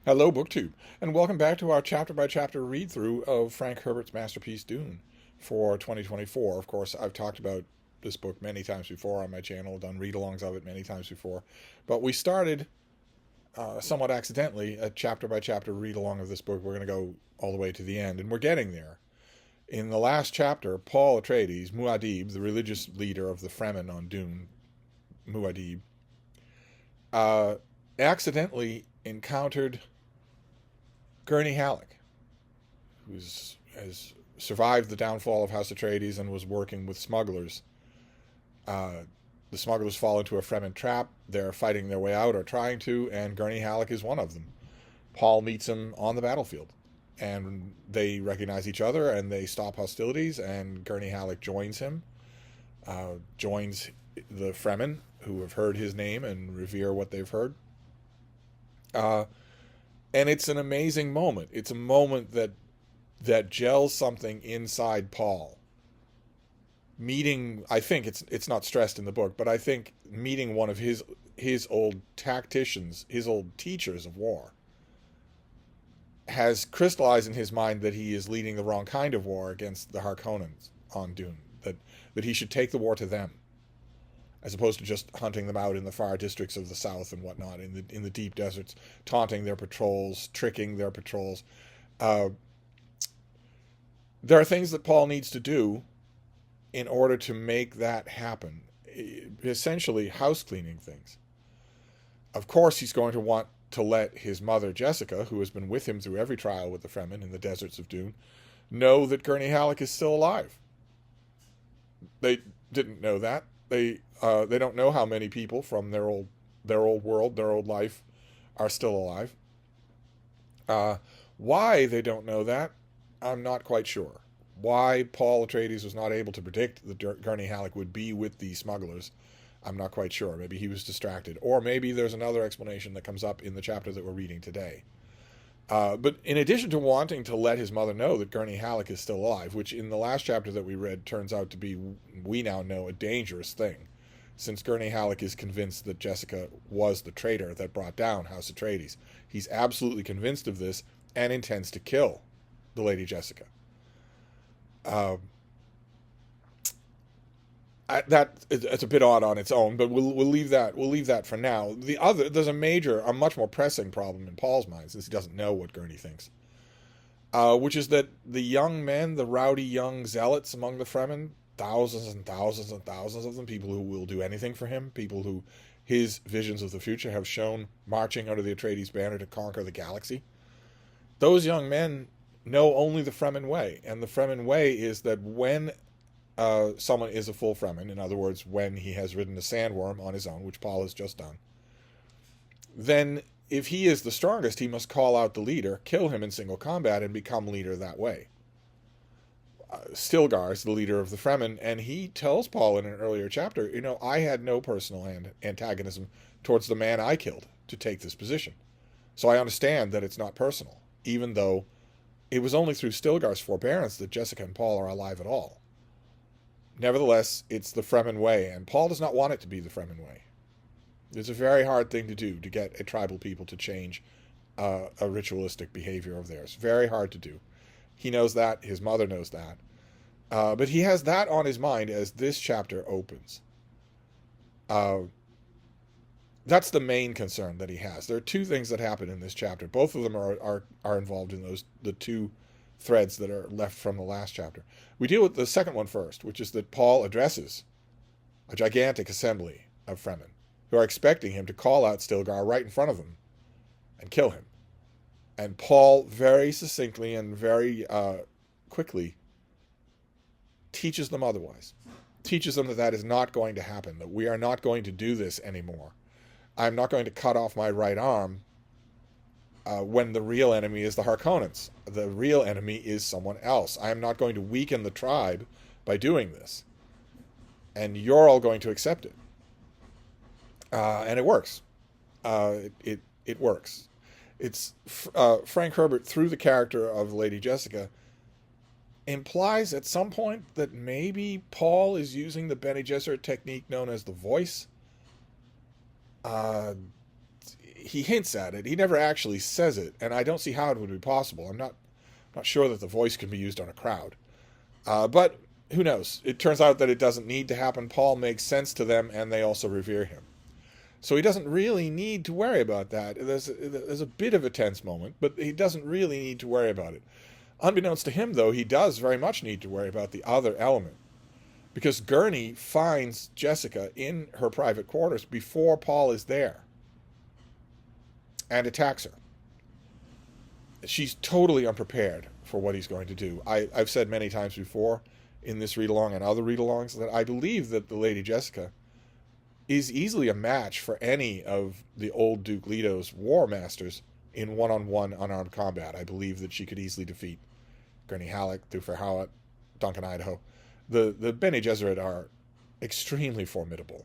Hello, BookTube, and welcome back to our chapter-by-chapter read-through of Frank Herbert's masterpiece Dune for 2024. Of course, I've talked about this book many times before on my channel, done read-alongs of it many times before, but we started somewhat accidentally a chapter-by-chapter read-along of this book. We're going to go all the way to the end, and we're getting there. In the last chapter, Paul Atreides, Muad'Dib, the religious leader of the Fremen on Dune, Muad'Dib, accidentally encountered Gurney Halleck, who has survived the downfall of House Atreides and was working with smugglers. The smugglers fall into a Fremen trap. They're fighting their way out, or trying to, and Gurney Halleck is one of them. Paul meets him on the battlefield, and they recognize each other, and they stop hostilities, and Gurney Halleck joins him, joins the Fremen, who have heard his name and revere what they've heard. And it's an amazing moment. It's a moment that gels something inside Paul. Meeting, I think it's not stressed in the book, but I think meeting one of his old tacticians, his old teachers of war, has crystallized in his mind that he is leading the wrong kind of war against the Harkonnens on Dune. That he should take the war to them, as opposed to just hunting them out in the far districts of the south and whatnot, in the deep deserts, taunting their patrols, tricking their patrols. There are things that Paul needs to do in order to make that happen. Essentially, house cleaning things. Of course, he's going to want to let his mother, Jessica, who has been with him through every trial with the Fremen in the deserts of Dune, know that Gurney Halleck is still alive. They didn't know that. They don't know how many people from their old world, their old life, are still alive. Why they don't know that, I'm not quite sure. Why Paul Atreides was not able to predict that Gurney Halleck would be with the smugglers, I'm not quite sure. Maybe he was distracted, or maybe there's another explanation that comes up in the chapter that we're reading today. But in addition to wanting to let his mother know that Gurney Halleck is still alive, which in the last chapter that we read turns out to be, we now know, a dangerous thing, since Gurney Halleck is convinced that Jessica was the traitor that brought down House Atreides. He's absolutely convinced of this and intends to kill the Lady Jessica. It's a bit odd on its own, but we'll leave that for now. There's a much more pressing problem in Paul's mind, since he doesn't know what Gurney thinks, which is that the young men, the rowdy young zealots among the Fremen, thousands and thousands and thousands of them, people who will do anything for him, people who his visions of the future have shown marching under the Atreides banner to conquer the galaxy. Those young men know only the Fremen way, and the Fremen way is that when someone is a full Fremen, in other words, when he has ridden a sandworm on his own, which Paul has just done, then if he is the strongest, he must call out the leader, kill him in single combat, and become leader that way. Stilgar is the leader of the Fremen, and he tells Paul in an earlier chapter, I had no personal antagonism towards the man I killed to take this position. So I understand that it's not personal, even though it was only through Stilgar's forbearance that Jessica and Paul are alive at all. Nevertheless, it's the Fremen way, and Paul does not want it to be the Fremen way. It's a very hard thing to do, to get a tribal people to change a ritualistic behavior of theirs. Very hard to do. He knows that. His mother knows that. But he has that on his mind as this chapter opens. That's the main concern that he has. There are two things that happen in this chapter. Both of them are involved in the two threads that are left from the last chapter. We deal with the second one first, which is that Paul addresses a gigantic assembly of Fremen who are expecting him to call out Stilgar right in front of them and kill him. And Paul very succinctly and very quickly teaches them otherwise. Teaches them that is not going to happen, that we are not going to do this anymore. I'm not going to cut off my right arm when the real enemy is the Harkonnens. The real enemy is someone else. I am not going to weaken the tribe by doing this. And you're all going to accept it. And it works. It works. It's Frank Herbert, through the character of Lady Jessica, implies at some point that maybe Paul is using the Bene Gesserit technique known as the voice. he hints at it. He never actually says it, and I don't see how it would be possible. I'm not sure that the voice can be used on a crowd. But who knows? It turns out that it doesn't need to happen. Paul makes sense to them, and they also revere him. So he doesn't really need to worry about that. There's a bit of a tense moment, but he doesn't really need to worry about it. Unbeknownst to him, though, he does very much need to worry about the other element. Because Gurney finds Jessica in her private quarters before Paul is there and attacks her. She's totally unprepared for what he's going to do. I've said many times before in this read-along and other read-alongs that I believe that the Lady Jessica is easily a match for any of the old Duke Leto's war masters in one-on-one unarmed combat. I believe that she could easily defeat Gurney Halleck, Thufir Hawat, Duncan Idaho. The Bene Gesserit are extremely formidable,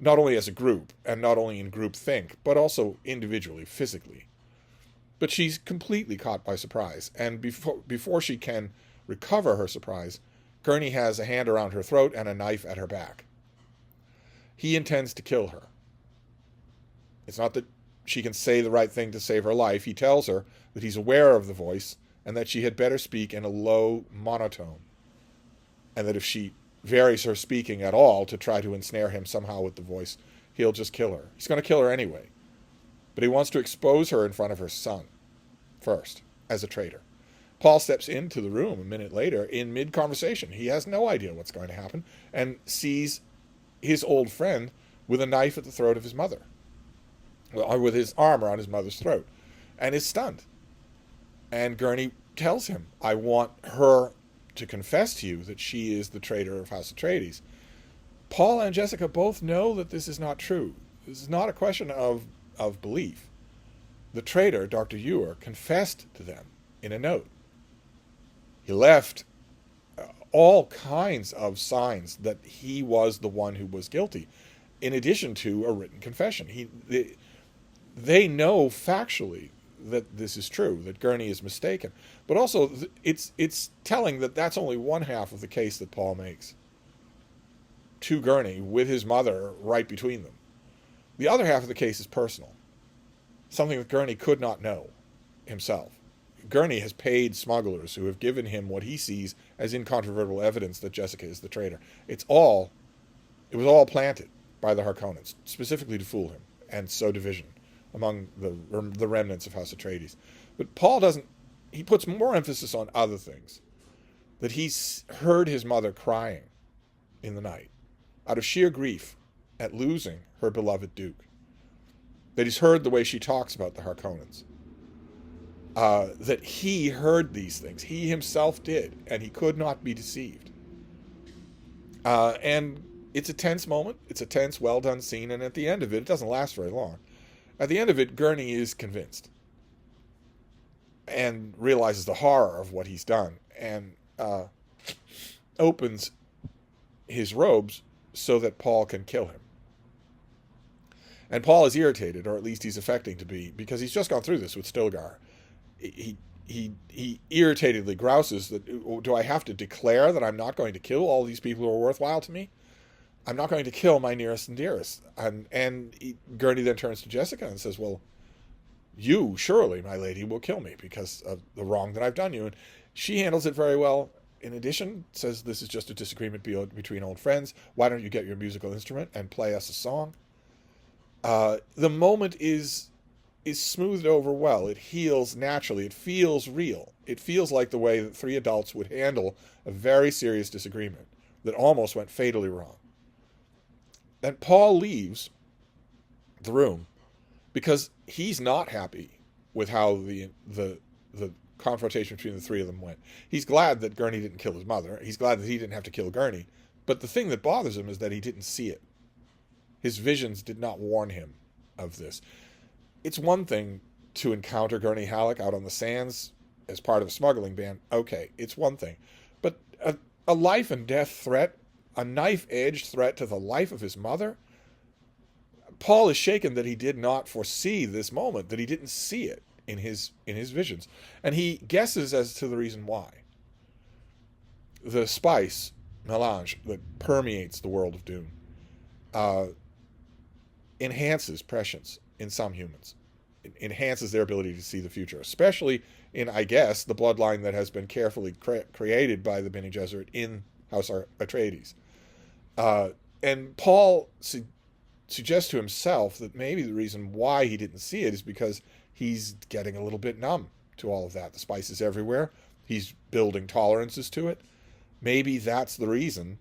not only as a group, and not only in group think, but also individually, physically. But she's completely caught by surprise, and before she can recover her surprise, Gurney has a hand around her throat and a knife at her back. He intends to kill her. It's not that she can say the right thing to save her life. He tells her that he's aware of the voice and that she had better speak in a low monotone, and that if she varies her speaking at all to try to ensnare him somehow with the voice, he'll just kill her. He's going to kill her anyway. But he wants to expose her in front of her son first, as a traitor. Paul steps into the room a minute later in mid-conversation. He has no idea what's going to happen and sees his old friend with a knife at the throat of his mother, or with his arm around his mother's throat, and is stunned. And Gurney tells him, I want her to confess to you that she is the traitor of House Atreides. Paul and Jessica both know that this is not true. This is not a question of belief. The traitor, Dr. Ewer, confessed to them in a note. He left all kinds of signs that he was the one who was guilty, in addition to a written confession. They know factually that this is true, that Gurney is mistaken. But also, it's telling that that's only one half of the case that Paul makes to Gurney, with his mother right between them. The other half of the case is personal, something that Gurney could not know himself. Gurney has paid smugglers who have given him what he sees as incontrovertible evidence that Jessica is the traitor. It was all planted by the Harkonnens, specifically to fool him and sow division among the remnants of House Atreides. But Paul he puts more emphasis on other things. That he's heard his mother crying in the night out of sheer grief at losing her beloved Duke. That he's heard the way she talks about the Harkonnens. That he heard these things. He himself did, and he could not be deceived. And it's a tense moment. It's a tense, well-done scene, and at the end of it doesn't last very long. At the end of it, Gurney is convinced and realizes the horror of what he's done and opens his robes so that Paul can kill him. And Paul is irritated, or at least he's affecting to be, because he's just gone through this with Stilgar. He irritatedly grouses that, do I have to declare that I'm not going to kill all these people who are worthwhile to me? I'm not going to kill my nearest and dearest. And Gurney then turns to Jessica and says, well, you, surely, my lady, will kill me because of the wrong that I've done you. And she handles it very well. In addition, says this is just a disagreement between old friends. Why don't you get your musical instrument and play us a song? The moment is smoothed over well. It heals naturally. It feels real. It feels like the way that three adults would handle a very serious disagreement that almost went fatally wrong. And Paul leaves the room because he's not happy with how the confrontation between the three of them went. He's glad that Gurney didn't kill his mother. He's glad that he didn't have to kill Gurney. But the thing that bothers him is that he didn't see it. His visions did not warn him of this. It's one thing to encounter Gurney Halleck out on the sands as part of a smuggling band. Okay, it's one thing. But a life and death threat, a knife-edged threat to the life of his mother, Paul is shaken that he did not foresee this moment, that he didn't see it in his visions. And he guesses as to the reason why. The spice, melange, that permeates the world of Dune enhances prescience. in some humans. It enhances their ability to see the future, especially in, I guess, the bloodline that has been carefully created by the Bene Gesserit in House Atreides. And Paul suggests to himself that maybe the reason why he didn't see it is because he's getting a little bit numb to all of that. The spice is everywhere. He's building tolerances to it. Maybe that's the reason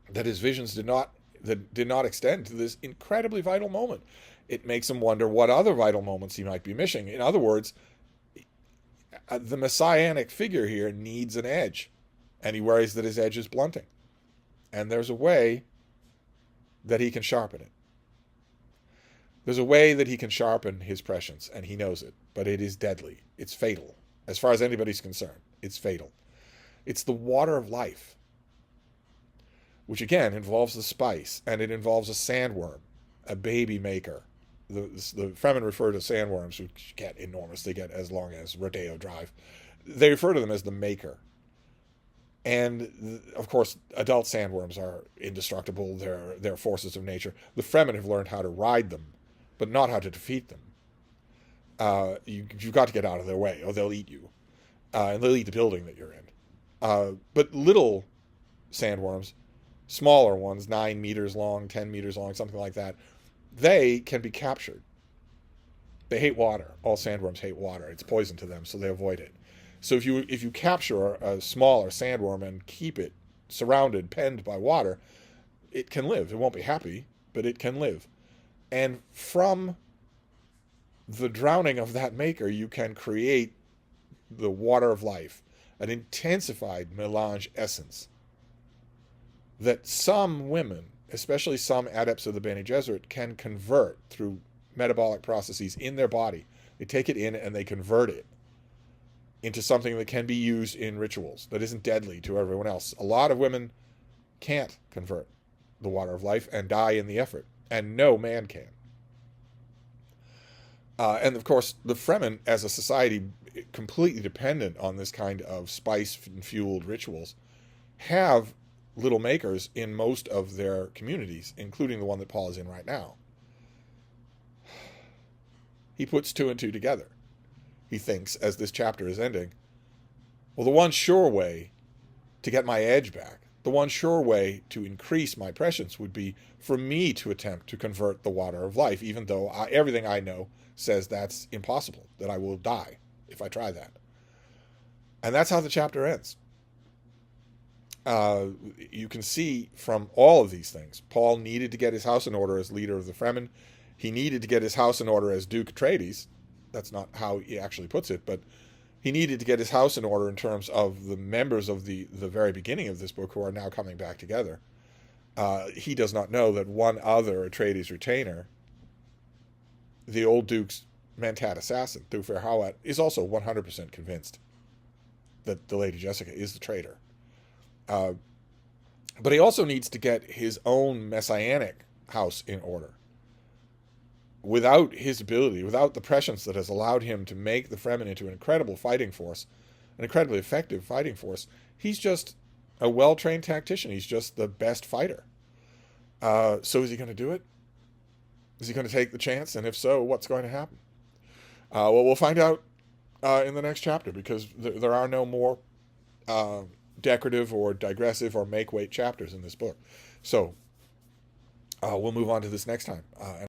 that his visions did not extend to this incredibly vital moment. It makes him wonder what other vital moments he might be missing. In other words, the messianic figure here needs an edge, and he worries that his edge is blunting. And there's a way that he can sharpen it. There's a way that he can sharpen his prescience, and he knows it, but it is deadly. It's fatal. As far as anybody's concerned, it's fatal. It's the water of life, which again involves the spice, and it involves a sandworm, a baby maker. The Fremen refer to sandworms, which get enormous. They get as long as Rodeo Drive. They refer to them as the maker. And, of course, adult sandworms are indestructible. They're forces of nature. The Fremen have learned how to ride them, but not how to defeat them. You've got to get out of their way, or they'll eat you. And they'll eat the building that you're in. But little sandworms, smaller ones, 9 meters long, 10 meters long, something like that, they can be captured. They hate water. All sandworms hate water. It's poison to them, so they avoid it. So if you capture a smaller sandworm and keep it surrounded, penned by water, it can live. It won't be happy, but it can live. And from the drowning of that maker, you can create the water of life, an intensified melange essence that some women, especially some adepts of the Bene Gesserit, can convert through metabolic processes in their body. They take it in and they convert it into something that can be used in rituals, that isn't deadly to everyone else. A lot of women can't convert the water of life and die in the effort, and no man can. And of course, the Fremen, as a society completely dependent on this kind of spice-fueled rituals, have little makers in most of their communities, including the one that Paul is in right now. He puts two and two together. He thinks, as this chapter is ending, well, the one sure way to get my edge back, the one sure way to increase my prescience would be for me to attempt to convert the water of life, even though everything I know says that's impossible, that I will die if I try that. And that's how the chapter ends. You can see from all of these things, Paul needed to get his house in order as leader of the Fremen. He needed to get his house in order as Duke Atreides. That's not how he actually puts it, but he needed to get his house in order in terms of the members of the very beginning of this book who are now coming back together. He does not know that one other Atreides retainer, the old Duke's Mentat assassin, Thufir Hawat, is also 100% convinced that the Lady Jessica is the traitor. But he also needs to get his own messianic house in order. Without his ability, without the prescience that has allowed him to make the Fremen into an incredible fighting force, an incredibly effective fighting force, he's just a well-trained tactician. He's just the best fighter. So is he going to do it? Is he going to take the chance? And if so, what's going to happen? Well, we'll find out in the next chapter, because there are no more decorative or digressive or make-weight chapters in this book. So we'll move on to this next time.